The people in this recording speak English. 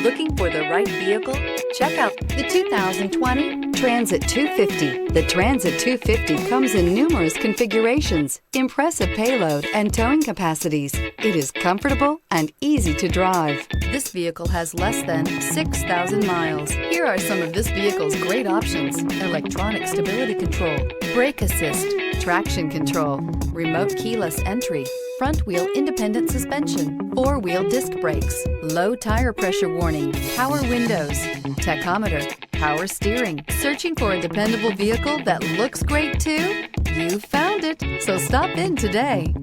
Looking for the right vehicle? Check out the 2020 Transit-250. The Transit-250 comes in numerous configurations, impressive payload, and towing capacities. It is comfortable and easy to drive. This vehicle has less than 6,000 miles. Here are some of this vehicle's great options: electronic stability control, brake assist, traction control, remote keyless entry, front wheel independent suspension, four-wheel disc brakes, low tire pressure warning, power windows, tachometer, power steering. Searching for a dependable vehicle that looks great too? You found it, so stop in today.